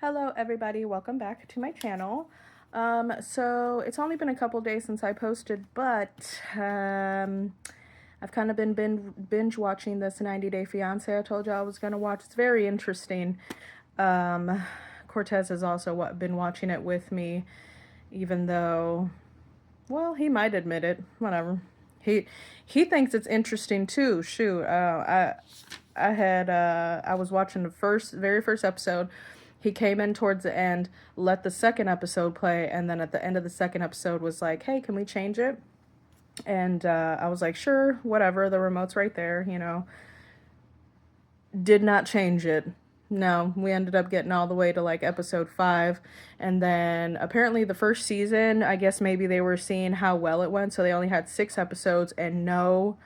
Hello everybody, welcome back to my channel. So it's only been a couple days since I posted, but I've kind of been binge watching this 90 Day Fiance I told you I was going to watch. It's very interesting. Cortez has also been watching it with me, even though, well, he might admit it, whatever. He thinks it's interesting too. Shoot, I was watching the very first episode. He came in towards the end, let the second episode play, and then at the end of the second episode was like, "Hey, can we change it?" And I was like, "Sure, whatever. The remote's right there, you know." Did not change it. No, we ended up getting all the way to like episode 5, and then apparently the first season, I guess maybe they were seeing how well it went, so they only had 6 episodes and no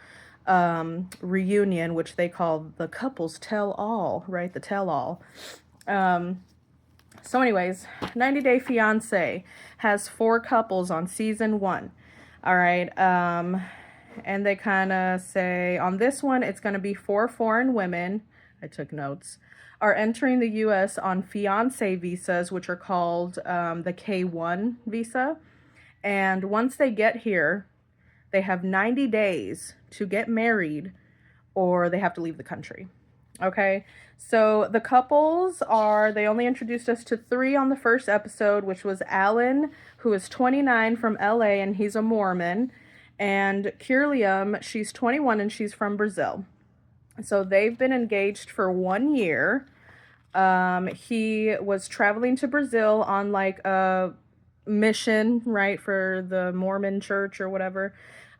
reunion, which they call the couples tell all, right? The tell all. So anyways, 90 Day Fiance has 4 couples on season 1. All right. And they kind of say on this one, it's going to be 4 foreign women. I took notes. Are entering the U.S. on fiance visas, which are called the K1 visa. And once they get here, they have 90 days to get married or they have to leave the country. Okay, so the couples they only introduced us to 3 on the first episode, which was Alan, who is 29 from LA and he's a Mormon, and Kirliam, she's 21 and she's from Brazil. So they've been engaged for 1 year. He was traveling to Brazil on like a mission, right, for the Mormon church or whatever.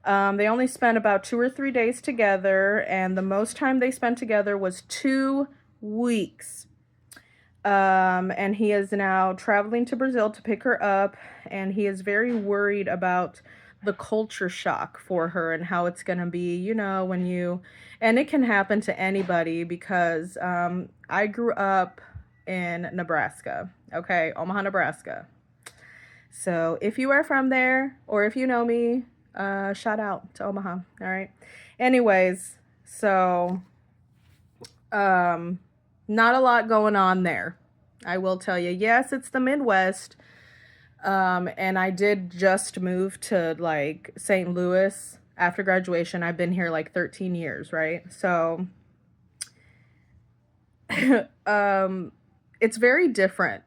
They only spent about 2 or 3 days together, and the most time they spent together was 2 weeks. And he is now traveling to Brazil to pick her up, and he is very worried about the culture shock for her and how it's going to be, you know, and it can happen to anybody because I grew up in Nebraska, okay, Omaha, Nebraska. So if you are from there or if you know me, shout out to Omaha. All right. Anyways, so not a lot going on there. I will tell you. Yes, it's the Midwest. And I did just move to like St. Louis after graduation. I've been here like 13 years, right? So it's very different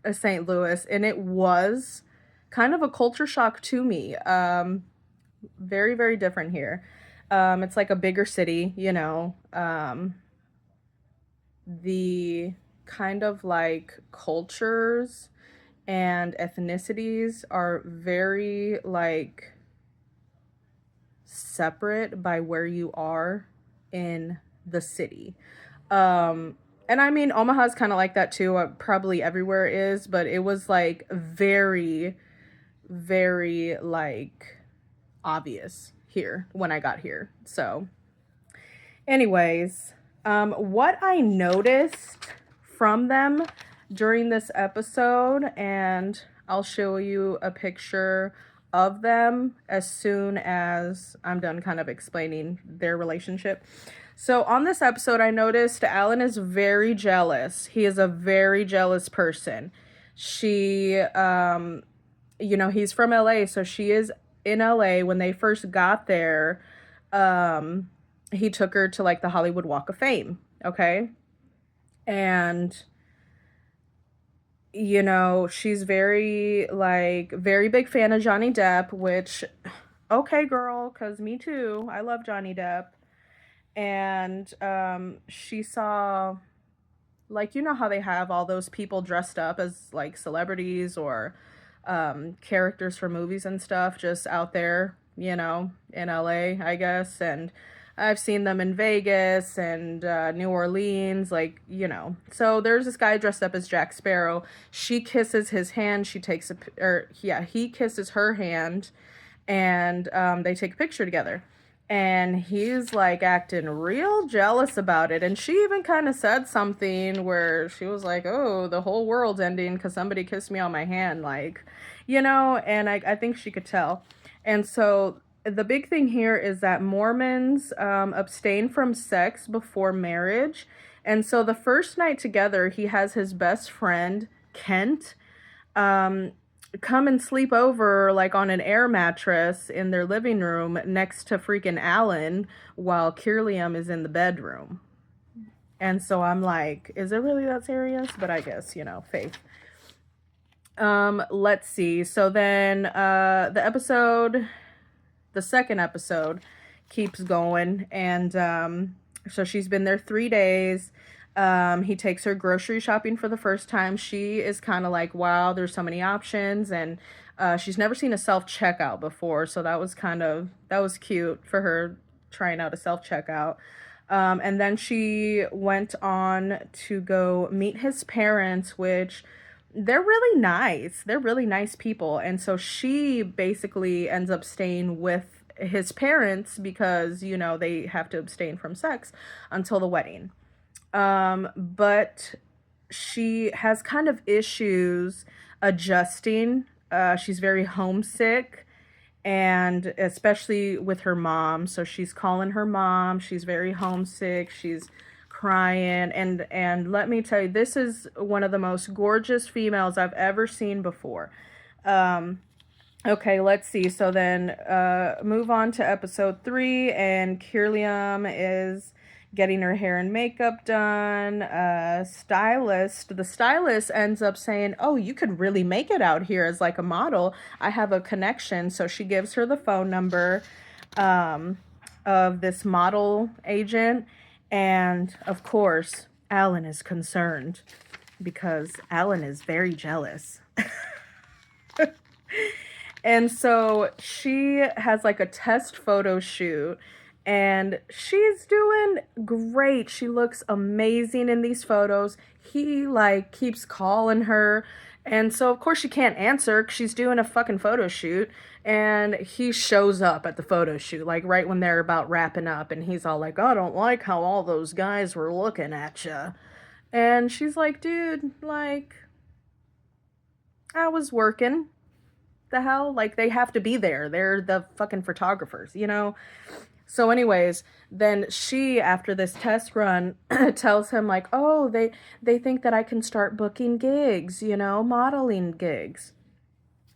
as St. Louis, and it was kind of a culture shock to me. Very, very different here. It's like a bigger city, you know. The kind of like cultures and ethnicities are very like separate by where you are in the city. And I mean, Omaha's kind of like that too. Probably everywhere is, but it was like very, very like obvious here when I got here. So anyways, what I noticed from them during this episode, and I'll show you a picture of them as soon as I'm done kind of explaining their relationship. So on this episode, I noticed Alan is very jealous. He is a very jealous person. She, you know, he's from LA, so she is in LA. When they first got there, he took her to like the Hollywood Walk of Fame, okay? And you know, she's very big fan of Johnny Depp, which okay, girl, cuz me too. I love Johnny Depp. And she saw, like, you know how they have all those people dressed up as like celebrities or characters from movies and stuff just out there, you know, in LA, I guess. And I've seen them in Vegas and New Orleans, like, you know. So there's this guy dressed up as Jack Sparrow. She kisses his hand. He kisses her hand, and they take a picture together. And he's like acting real jealous about it. And she even kind of said something where she was like, "Oh, the whole world's ending because somebody kissed me on my hand," like, you know. And I think she could tell. And so the big thing here is that Mormons abstain from sex before marriage, And so the first night together, he has his best friend, Kent, um, come and sleep over like on an air mattress in their living room next to freaking Alan while Kirliam is in the bedroom. And so I'm like, is it really that serious? But I guess, faith. Let's see. So then the second episode keeps going, and so she's been there 3 days. He takes her grocery shopping for the first time. She is kind of like, wow, there's so many options, and she's never seen a self checkout before, so that was cute for her trying out a self checkout. And then she went on to go meet his parents, which they're really nice. They're really nice people. And so she basically ends up staying with his parents because, they have to abstain from sex until the wedding. But she has kind of issues adjusting. She's very homesick, and especially with her mom. So she's calling her mom. She's very homesick. She's crying, and let me tell you, this is one of the most gorgeous females I've ever seen before. Okay, let's see. So then move on to episode 3, and Kirliam is getting her hair and makeup done. The stylist ends up saying, oh, you could really make it out here as like a model. I have a connection. So she gives her the phone number of this model agent. And of course, Alan is concerned because Alan is very jealous. And so she has like a test photo shoot, and she's doing great. She looks amazing in these photos. He like keeps calling her. And so of course she can't answer because she's doing a fucking photo shoot. And he shows up at the photo shoot, like right when they're about wrapping up. And he's all like, I don't like how all those guys were looking at you. And she's like, dude, like, I was working. The hell? Like, they have to be there. They're the fucking photographers, So anyways, then she, after this test run, tells him like, oh, they think that I can start booking gigs, modeling gigs.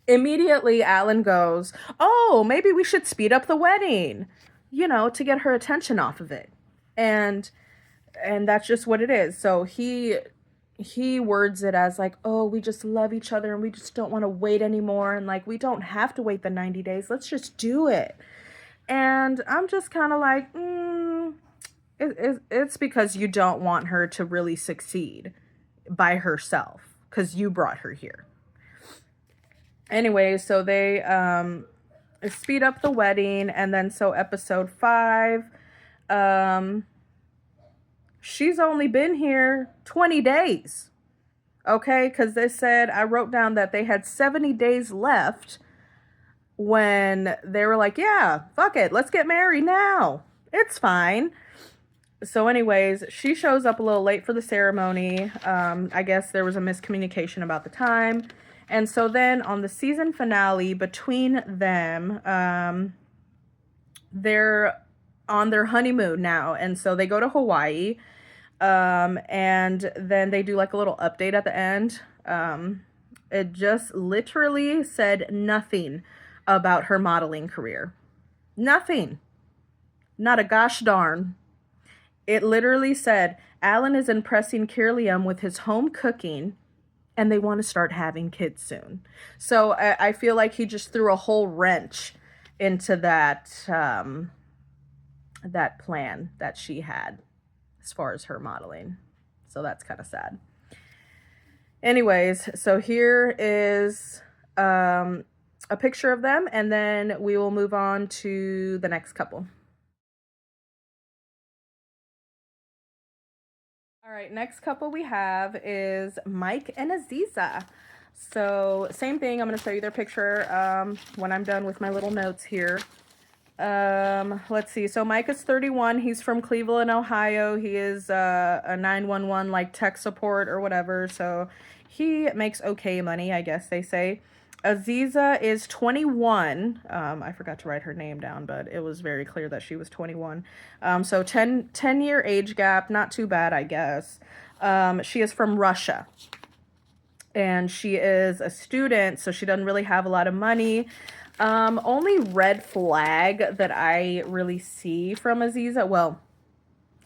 Immediately, Alan goes, oh, maybe we should speed up the wedding, to get her attention off of it. And that's just what it is. So he words it as like, oh, we just love each other and we just don't want to wait anymore. And like, we don't have to wait the 90 days. Let's just do it. And I'm just kind of like, it's because you don't want her to really succeed by herself because you brought her here. Anyway, so they speed up the wedding. And then so episode 5, she's only been here 20 days. Okay, because they said, I wrote down that they had 70 days left when they were like, yeah, fuck it, let's get married now. It's fine. So anyways, she shows up a little late for the ceremony. I guess there was a miscommunication about the time. And so then on the season finale, between them, they're on their honeymoon now. And so they go to Hawaii. And then they do like a little update at the end. It just literally said nothing about her modeling career. Nothing. Not a gosh darn. It literally said, Alan is impressing Kirliam with his home cooking, and they want to start having kids soon. So I feel like he just threw a whole wrench into that plan that she had as far as her modeling. So that's kind of sad. Anyways, so here is a picture of them, and then we will move on to the next couple. All right, next couple we have is Mike and Aziza. So same thing, I'm going to show you their picture when I'm done with my little notes here. Let's see. So Mike is 31. He's from Cleveland, Ohio. He is a 911 like tech support or whatever. So he makes okay money, I guess they say. Aziza is 21. I forgot to write her name down, but it was very clear that she was 21. So 10-year age gap, not too bad, I guess. She is from Russia. And she is a student, so she doesn't really have a lot of money. Only red flag that I really see from Aziza, well,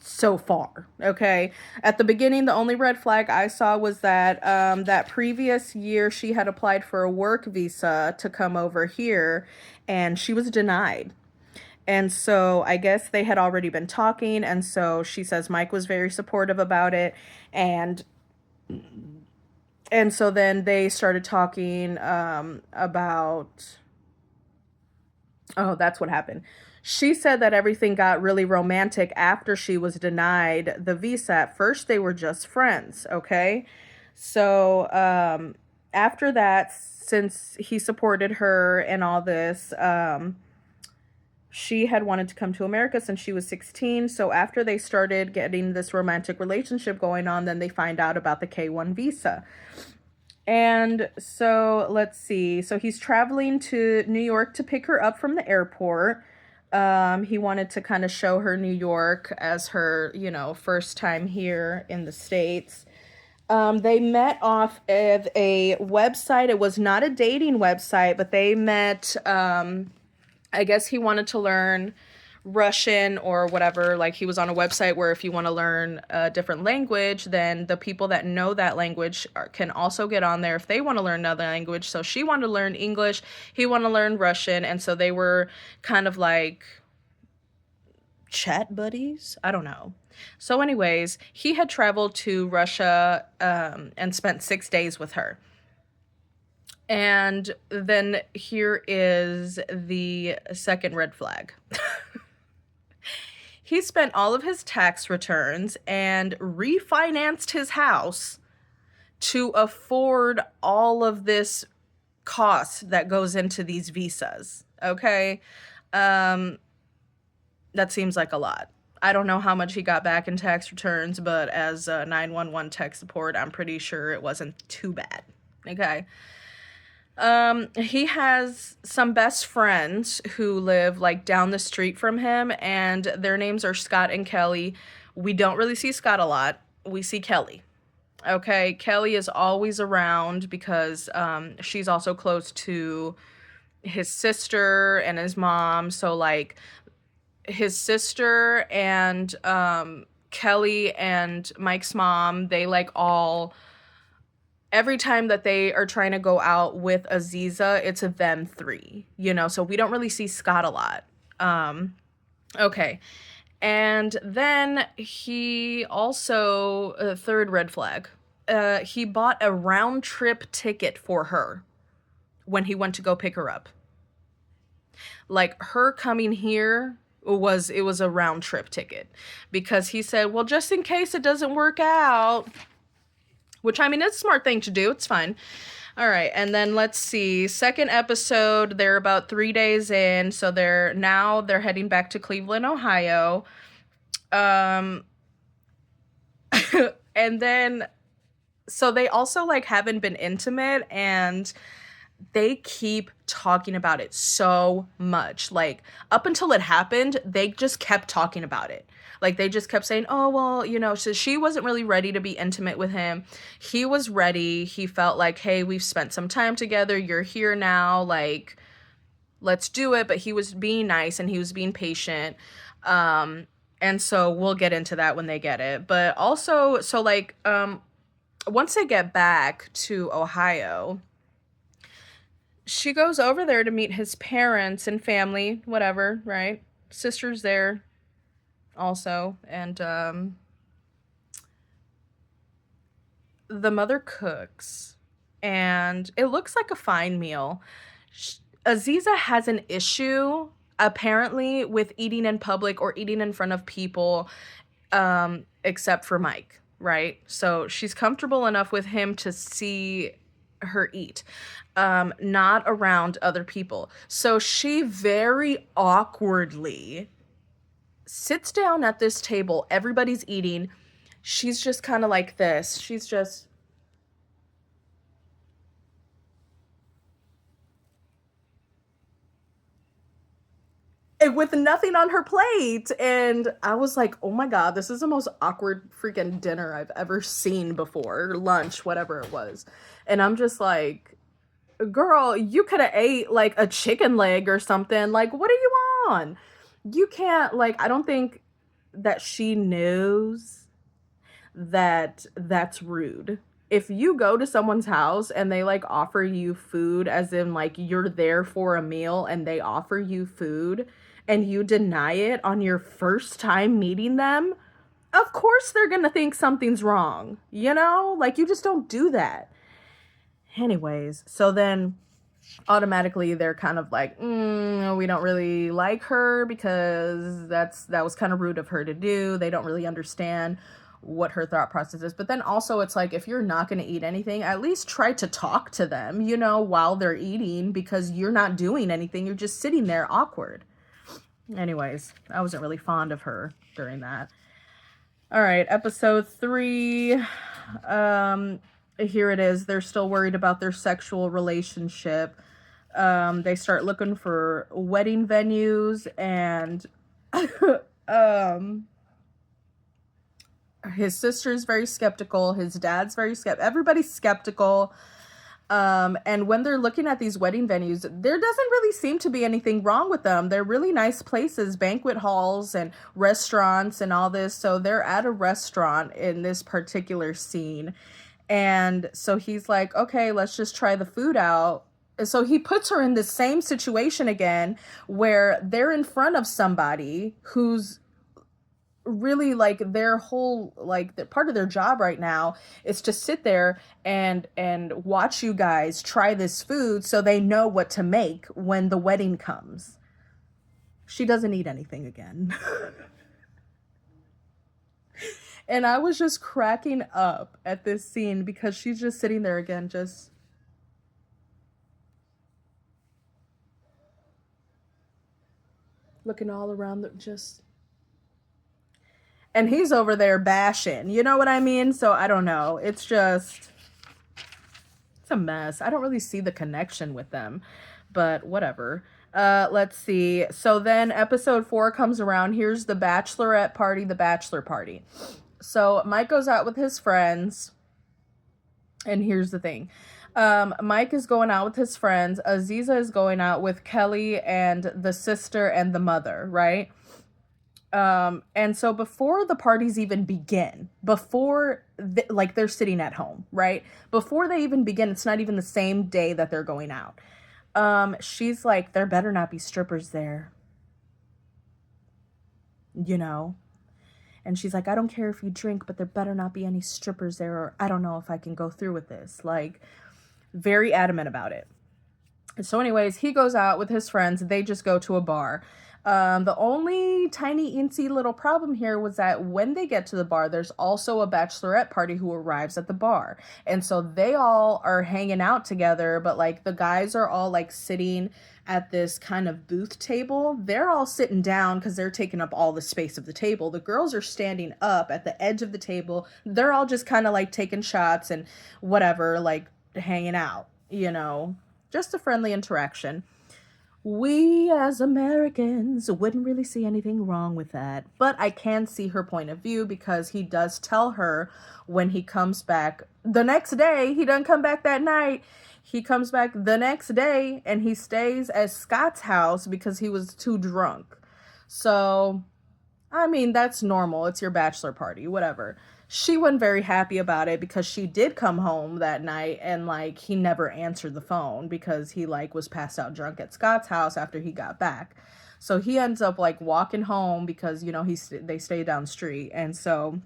so far, okay? At the beginning, the only red flag I saw was that that previous year she had applied for a work visa to come over here, and she was denied. And so I guess they had already been talking, and so she says Mike was very supportive about it, and so then they started talking about, oh, that's what happened. She said that everything got really romantic after she was denied the visa. At first, they were just friends, okay? So after that, since he supported her and all this, she had wanted to come to America since she was 16. So after they started getting this romantic relationship going on, then they find out about the K-1 visa. And so let's see. So he's traveling to New York to pick her up from the airport. He wanted to kind of show her New York as her, first time here in the States. They met off of a website. It was not a dating website, but they met, I guess he wanted to learn Russian or whatever. Like, he was on a website where if you want to learn a different language, then the people that know that language can also get on there if they want to learn another language. So she wanted to learn English, he wanted to learn Russian, and so they were kind of like chat buddies. I don't know. So anyways, he had traveled to Russia and spent 6 days with her. And then here is the second red flag. He spent all of his tax returns and refinanced his house to afford all of this cost that goes into these visas. Okay? That seems like a lot. I don't know how much he got back in tax returns, but as a 911 tech support, I'm pretty sure it wasn't too bad. Okay? He has some best friends who live like down the street from him, and their names are Scott and Kelly. We don't really see Scott a lot. We see Kelly. Okay, Kelly is always around because she's also close to his sister and his mom. So like his sister and Kelly and Mike's mom, they like all, every time that they are trying to go out with Aziza, it's a them three, so we don't really see Scott a lot. Okay. And then he also, third red flag, he bought a round trip ticket for her when he went to go pick her up. Like, her coming here it was a round trip ticket because he said, well, just in case it doesn't work out. Which, I mean, it's a smart thing to do. It's fine. All right. And then let's see. Second episode, they're about 3 days in. So they're heading back to Cleveland, Ohio. And then, so they also like haven't been intimate, and they keep talking about it so much. Like, up until it happened, they just kept talking about it. Like, they just kept saying, oh, well, so she wasn't really ready to be intimate with him. He was ready. He felt like, hey, we've spent some time together. You're here now. Like, let's do it. But he was being nice and he was being patient. And so we'll get into that when they get it. But also, so like, once they get back to Ohio, she goes over there to meet his parents and family, whatever, right? Sister's there also, and the mother cooks, and it looks like a fine meal. Aziza has an issue, apparently, with eating in public or eating in front of people, except for Mike, right? So she's comfortable enough with him to see her eat, not around other people. So she very awkwardly sits down at this table. Everybody's eating. She's just kind of like this. She's just with nothing on her plate. And I was like, oh my God, this is the most awkward freaking dinner I've ever seen before, lunch, whatever it was. And I'm just like, girl, you could have ate like a chicken leg or something. Like, what are you on? You can't, like, I don't think that she knows that that's rude. If you go to someone's house and they like offer you food, as in like you're there for a meal and they offer you food and you deny it on your first time meeting them, of course they're gonna think something's wrong, you know? Like, you just don't do that. Anyways, so then automatically they're kind of like, we don't really like her because that was kind of rude of her to do. They don't really understand what her thought process is. But then also it's like, if you're not going to eat anything, at least try to talk to them, you know, while they're eating, because you're not doing anything. You're just sitting there awkward. Anyways, I wasn't really fond of her during that. All right, episode 3. Here it is. They're still worried about their sexual relationship. They start looking for wedding venues, and his sister's very skeptical. His dad's very skeptical. Everybody's skeptical. And when they're looking at these wedding venues, there doesn't really seem to be anything wrong with them. They're really nice places, banquet halls and restaurants and all this. So they're at a restaurant in this particular scene. And so he's like, okay, let's just try the food out. And so he puts her in the same situation again, where they're in front of somebody who's really like their whole, like, part of their job right now is to sit there and watch you guys try this food so they know what to make when the wedding comes. She doesn't eat anything again. And I was just cracking up at this scene because she's just sitting there again, just looking all around, just, and he's over there bashing, you know what I mean? So I don't know. It's just, it's a mess. I don't really see the connection with them, but whatever. Let's see. So then episode 4 comes around. Here's the bachelorette party, the bachelor party. So Mike goes out with his friends, and here's the thing. Mike is going out with his friends. Aziza is going out with Kelly and the sister and the mother, right? And so before the parties even begin, like they're sitting at home, right? Before they even begin, it's not even the same day that they're going out. She's like, there better not be strippers there, you know? And she's like, I don't care if you drink, but there better not be any strippers there, or I don't know if I can go through with this. Like, very adamant about it. So anyways, he goes out with his friends. They just go to a bar. The only tiny incy little problem here was that when they get to the bar, there's also a bachelorette party who arrives at the bar. And so they all are hanging out together, but like the guys are all like sitting at this kind of booth table. They're all sitting down because they're taking up all the space of the table. The girls are standing up at the edge of the table. They're all just kind of like taking shots and whatever, like hanging out, you know, just a friendly interaction. We as Americans wouldn't really see anything wrong with that. But I can see her point of view, because he does tell her when he comes back the next day. He doesn't come back that night. He comes back the next day and he stays at Scott's house because he was too drunk. So, I mean, that's normal. It's your bachelor party, whatever. She wasn't very happy about it because she did come home that night and like he never answered the phone because he like was passed out drunk at Scott's house after he got back. So he ends up like walking home because, you know, they stay down the street. And so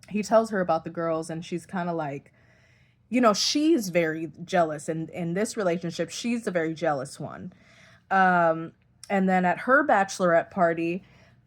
he tells her about the girls, and she's kind of like, you know, she's very jealous. And in this relationship, she's the very jealous one. And then at her bachelorette party,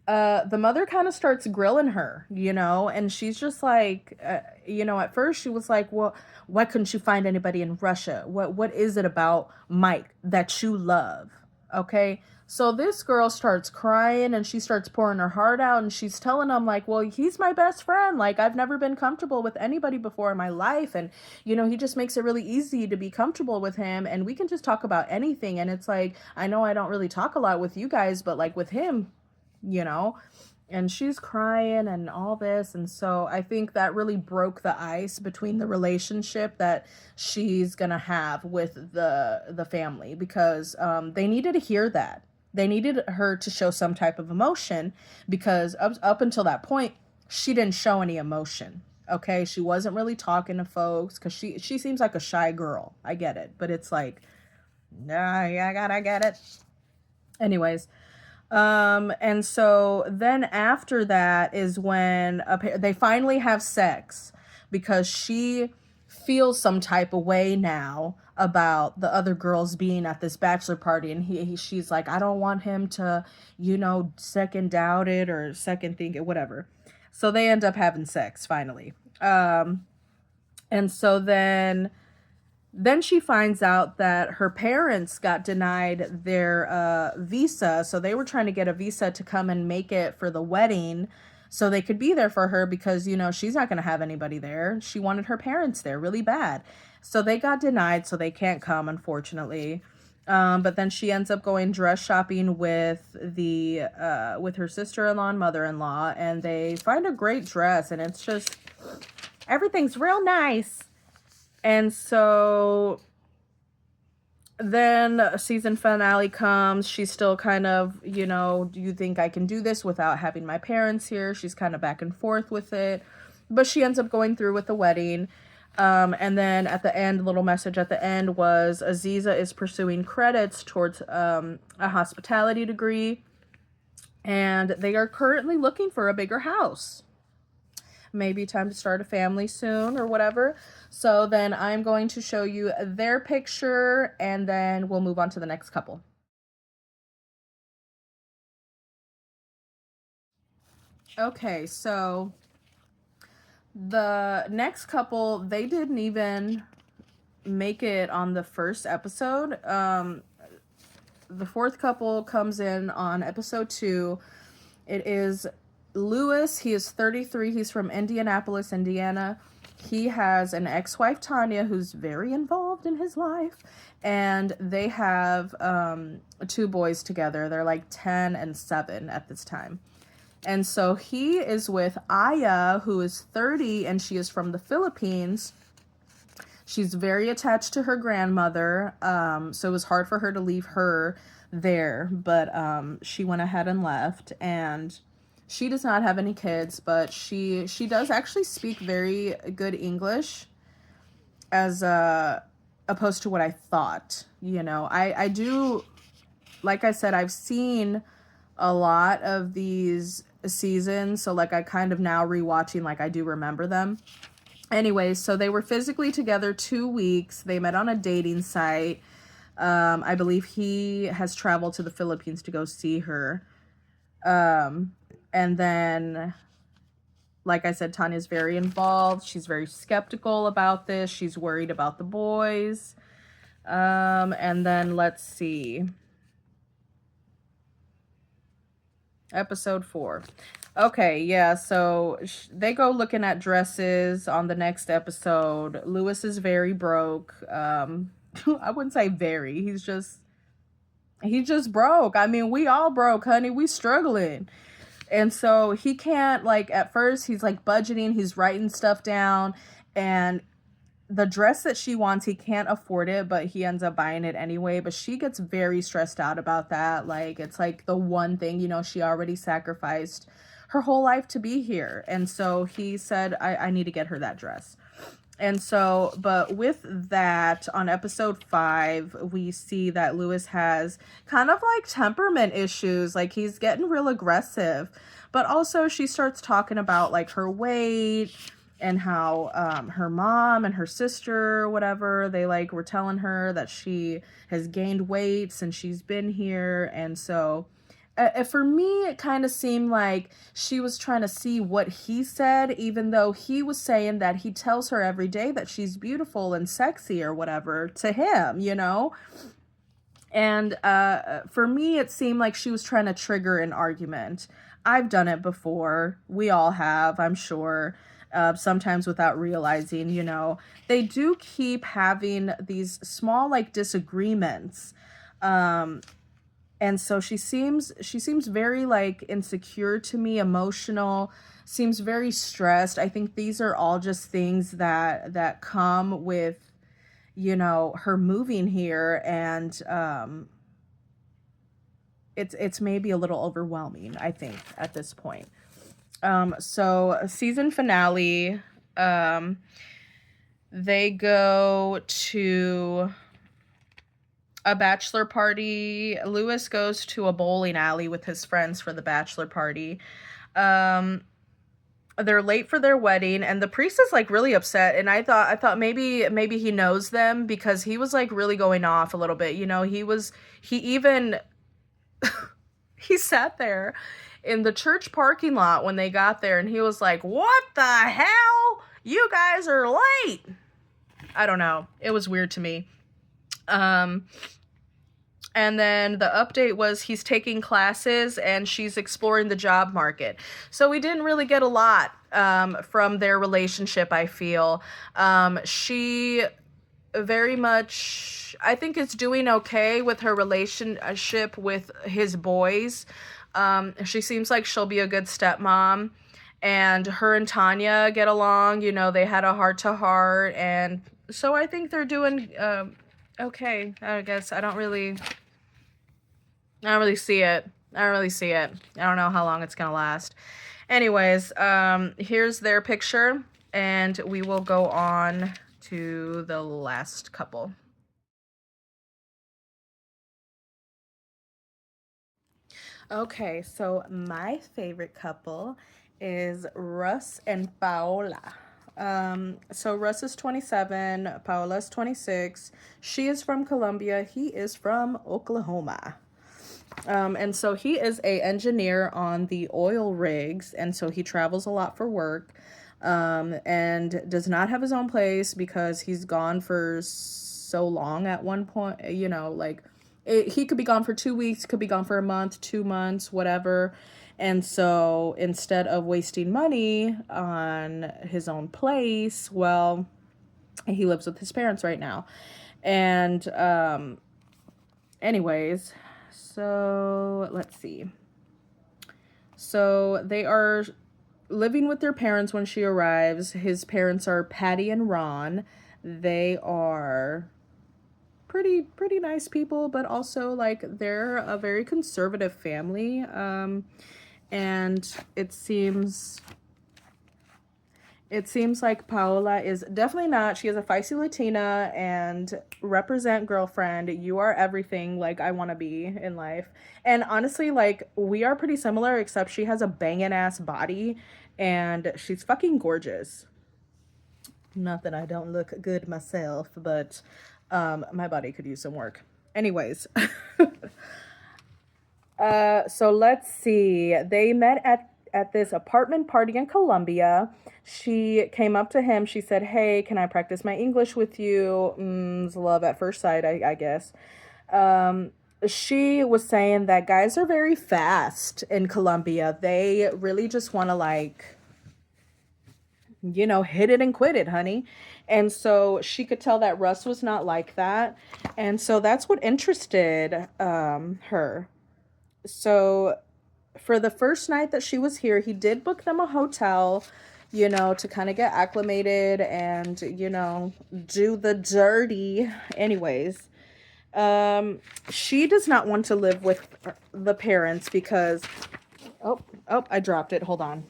the mother kind of starts grilling her, you know, and she's just like, you know, at first she was like, well, why couldn't you find anybody in Russia? What is it about Mike that you love? Okay. So this girl starts crying and she starts pouring her heart out and she's telling him like, well, he's my best friend. Like I've never been comfortable with anybody before in my life. And, he just makes it really easy to be comfortable with him and we can just talk about anything. And it's like, I know I don't really talk a lot with you guys, but like with him, you know, and she's crying and all this. And so I think that really broke the ice between the relationship that she's gonna have with the family, because they needed to hear that. They needed her to show some type of emotion, because up until that point she didn't show any emotion. Okay, she wasn't really talking to folks because she seems like a shy girl. I get it, but it's like, nah, yeah, I get it. Anyways, and so then after that is when they finally have sex, because she feels some type of way now about the other girls being at this bachelor party, and she's like, I don't want him to, second doubt it or second think it, whatever. So they end up having sex finally. And so then she finds out that her parents got denied their visa. So they were trying to get a visa to come and make it for the wedding so they could be there for her, because, she's not going to have anybody there. She wanted her parents there really bad. So they got denied, so they can't come, unfortunately. But then she ends up going dress shopping with with her sister-in-law and mother-in-law, and they find a great dress, and it's just, everything's real nice. And so then season finale comes. She's still kind of, do you think I can do this without having my parents here? She's kind of back and forth with it. But she ends up going through with the wedding. And then at the end, little message at the end was Aziza is pursuing credits towards a hospitality degree. And they are currently looking for a bigger house. Maybe time to start a family soon or whatever. So then I'm going to show you their picture and then we'll move on to the next couple. Okay, so the next couple, they didn't even make it on the first episode. The fourth couple comes in on episode 2. It is Lewis. He is 33. He's from Indianapolis, Indiana. He has an ex-wife, Tanya, who's very involved in his life. And they have 2 boys together. They're like 10 and 7 at this time. And so he is with Aya, who is 30, and she is from the Philippines. She's very attached to her grandmother, so it was hard for her to leave her there, but she went ahead and left, and she does not have any kids, but she does actually speak very good English, as opposed to what I thought. I do, like I said, I've seen a lot of these seasons, so like I kind of now rewatching, like I do remember them. Anyways, so they were physically together 2 weeks. They met on a dating site. I believe he has traveled to the Philippines to go see her. And then, like I said, Tanya's very involved. She's very skeptical about this. She's worried about the boys. And then let's see. Episode 4. Okay, yeah, so they go looking at dresses on the next episode. Lewis is very broke. I wouldn't say very. He's just broke. I mean, we all broke, honey. We struggling. And so he can't, like, at first he's like budgeting, he's writing stuff down, and the dress that she wants, he can't afford it, but he ends up buying it anyway. But she gets very stressed out about that. Like, it's like the one thing, she already sacrificed her whole life to be here. And so he said, I need to get her that dress. And so, but with that, on episode 5, we see that Lewis has kind of like temperament issues. Like, he's getting real aggressive. But also she starts talking about like her weight, and how her mom and her sister or whatever, they like were telling her that she has gained weight since she's been here. And so for me, it kind of seemed like she was trying to see what he said, even though he was saying that he tells her every day that she's beautiful and sexy or whatever to him, And for me, it seemed like she was trying to trigger an argument. I've done it before. We all have, I'm sure. Sometimes without realizing, they do keep having these small like disagreements. Um, and so she seems very like insecure to me, emotional, seems very stressed. I think these are all just things that come with her moving here, and it's maybe a little overwhelming, I think, at this point. So season finale, um, they go to a bachelor party. Lewis goes to a bowling alley with his friends for the bachelor party. Um, they're late for their wedding, and the priest is like really upset. And I thought maybe he knows them, because he was like really going off a little bit. He even he sat there in the church parking lot when they got there, and he was like, "What the hell? You guys are late." I don't know. It was weird to me. Um, and then the update was he's taking classes and she's exploring the job market. So we didn't really get a lot from their relationship, I feel. She very much, I think, is doing okay with her relationship with his boys. She seems like she'll be a good stepmom. And her and Tanya get along. They had a heart to heart. And so I think they're doing okay. I guess I don't really see it. I don't really see it. I don't know how long it's gonna last. Anyways, here's their picture, and we will go on to the last couple. Okay, so my favorite couple is Russ and Paola. So Russ is 27, Paola is 26. She is from Colombia. He is from Oklahoma. And so he is a engineer on the oil rigs, and so he travels a lot for work, and does not have his own place because he's gone for so long at one point, like he could be gone for 2 weeks, could be gone for a month, 2 months, whatever. And so instead of wasting money on his own place, well, he lives with his parents right now. And anyways, so let's see. So they are living with their parents when she arrives. His parents are Patty and Ron. They are pretty nice people, but also like they're a very conservative family. And it seems like Paola is definitely not. She is a feisty Latina and represent girlfriend. You are everything like I want to be in life. And honestly, like we are pretty similar, except she has a banging ass body and she's fucking gorgeous. Not that I don't look good myself, but my body could use some work. Anyways, so let's see. They met at this apartment party in Colombia. She came up to him. She said, "Hey, can I practice my English with you?" It's love at first sight, I guess. She was saying that guys are very fast in Colombia. They really just want to like, hit it and quit it, honey. And so she could tell that Russ was not like that. And so that's what interested her. So for the first night that she was here, he did book them a hotel, to kind of get acclimated and, do the dirty. Anyways, she does not want to live with the parents because, oh, I dropped it. Hold on.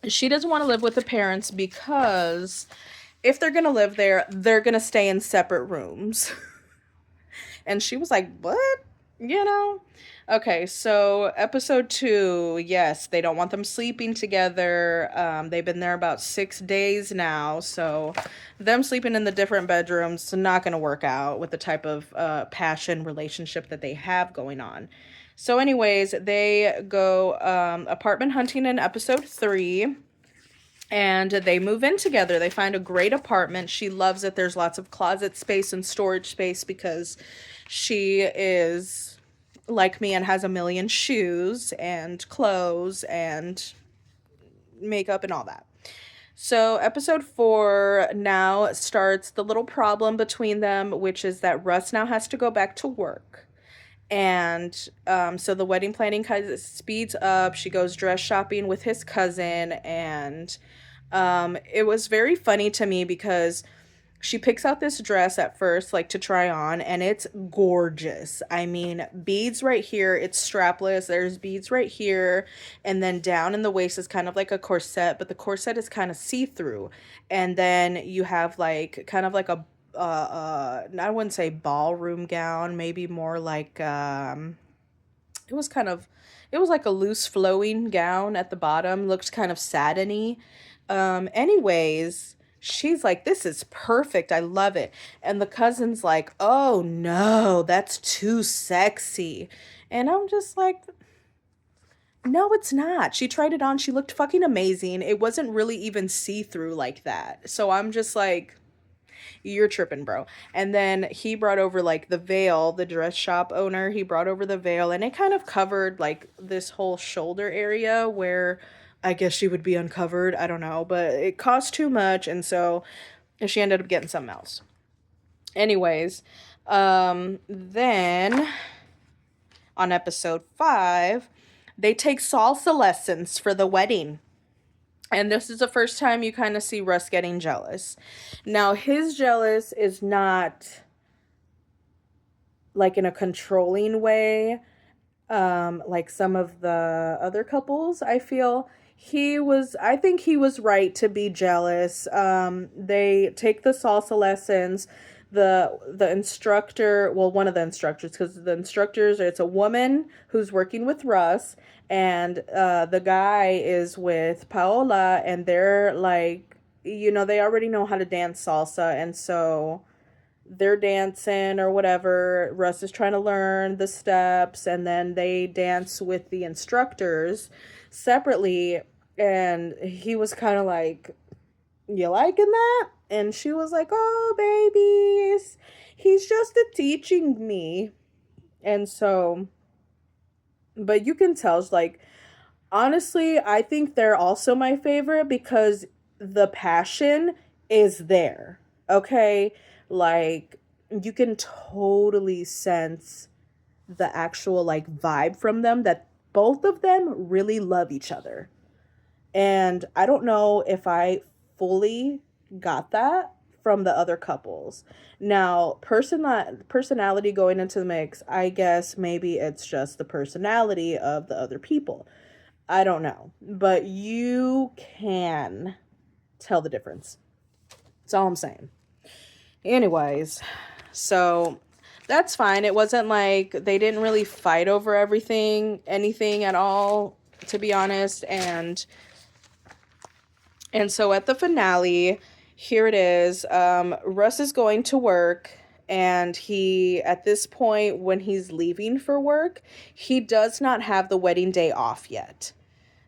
She doesn't want to live with the parents because if they're going to live there, they're going to stay in separate rooms. And she was like, what? Okay, so episode 2, yes, they don't want them sleeping together. They've been there about 6 days now, so them sleeping in the different bedrooms is not going to work out with the type of passion relationship that they have going on. So anyways, they go apartment hunting in episode 3. And they move in together. They find a great apartment. She loves it. There's lots of closet space and storage space because she is like me and has a million shoes and clothes and makeup and all that. So, episode 4 now starts the little problem between them, which is that Russ now has to go back to work. And so the wedding planning kind of speeds up. She goes dress shopping with his cousin, and it was very funny to me because she picks out this dress at first, like to try on, and it's gorgeous. I mean, beads right here, it's strapless. There's beads right here, and then down in the waist is kind of like a corset, but the corset is kind of see through. And then you have like kind of like a I wouldn't say ballroom gown, maybe more like it was kind of it was like a loose flowing gown at the bottom, looked kind of satiny. Anyways, she's like, this is perfect, I love it. And the cousin's like, oh no, that's too sexy. And I'm just like, no, it's not. She tried it on, she looked fucking amazing. It wasn't really even see-through like that. So I'm just like, you're tripping, bro. And then he brought over like the veil, the dress shop owner, he brought over the veil, and it kind of covered like this whole shoulder area where I guess she would be uncovered. I don't know, but it cost too much, and so she ended up getting something else. Anyways, then on episode 5, they take salsa lessons for the wedding. And this is the first time you kind of see Russ getting jealous. Now, his jealous is not like in a controlling way, like some of the other couples, I feel. I think he was right to be jealous. They take the salsa lessons. The instructor, well, one of the instructors, because the instructors, it's a woman who's working with Russ, and the guy is with Paola, and they're like, they already know how to dance salsa, and so they're dancing or whatever. Russ is trying to learn the steps, and then they dance with the instructors separately. And he was kind of like, you liking that? And she was like, oh, babies, he's just a teaching me. And so, but you can tell, like, honestly, I think they're also my favorite because the passion is there. Okay? Like, you can totally sense the actual like vibe from them, that both of them really love each other. And I don't know if I fully got that from the other couples. Now, personality going into the mix, I guess maybe it's just the personality of the other people. I don't know, but you can tell the difference. That's all I'm saying. Anyways, so that's fine. It wasn't like they didn't really fight over anything at all, to be honest. And so at the finale, here it is. Russ is going to work, and at this point, when he's leaving for work, he does not have the wedding day off yet.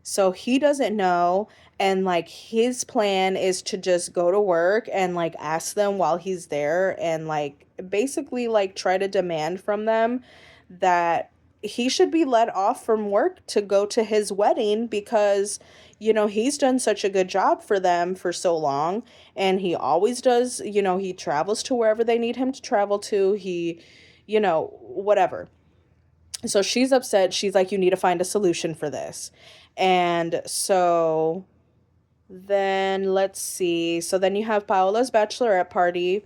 So he doesn't know. And like his plan is to just go to work and like ask them while he's there, and like basically like try to demand from them that he should be let off from work to go to his wedding, because he's done such a good job for them for so long, and he always does. He travels to wherever they need him to travel to. He whatever. So she's upset. She's like, you need to find a solution for this. And so then let's see. So then you have Paola's bachelorette party,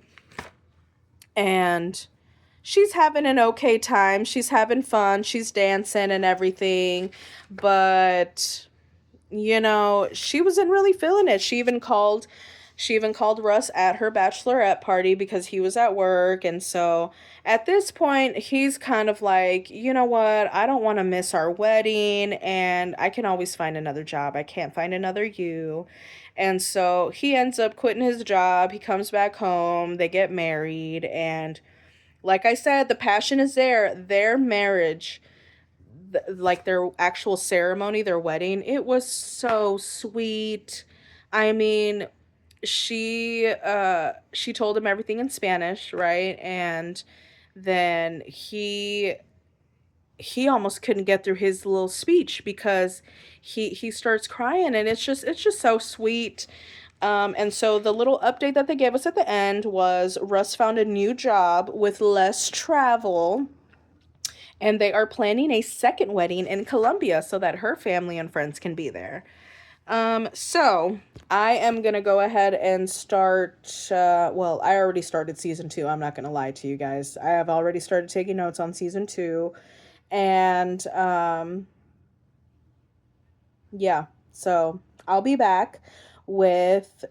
and she's having an okay time. She's having fun. She's dancing and everything. But, she wasn't really feeling it. She even called Russ at her bachelorette party because he was at work. And so at this point, he's kind of like, you know what? I don't want to miss our wedding, and I can always find another job. I can't find another you. And so he ends up quitting his job. He comes back home. They get married. And like I said, the passion is there. Their marriage, like their actual ceremony, their wedding, it was so sweet. I mean, she told him everything in Spanish, right? And then he almost couldn't get through his little speech because he starts crying, and it's just so sweet. And so the little update that they gave us at the end was Russ found a new job with less travel, and they are planning a second wedding in Colombia so that her family and friends can be there. So I am gonna go ahead and start. Well, I already started season 2. I'm not gonna lie to you guys. I have already started taking notes on season 2, and yeah. So I'll be back with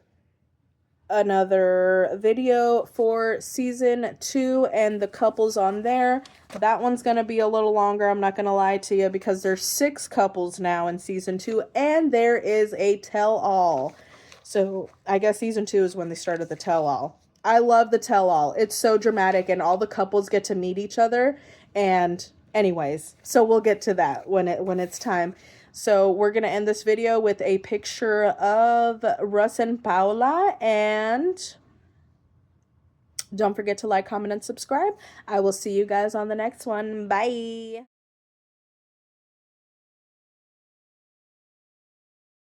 another video for season 2 and the couples on there. That one's gonna be a little longer, I'm not gonna lie to you, because there's 6 couples now in season 2, and there is a tell-all. So I guess season 2 is when they started the tell-all. I love the tell-all. It's so dramatic, and all the couples get to meet each other. And anyways, so we'll get to that when it's time. So we're going to end this video with a picture of Russ and Paula, and don't forget to like, comment, and subscribe. I will see you guys on the next one. Bye.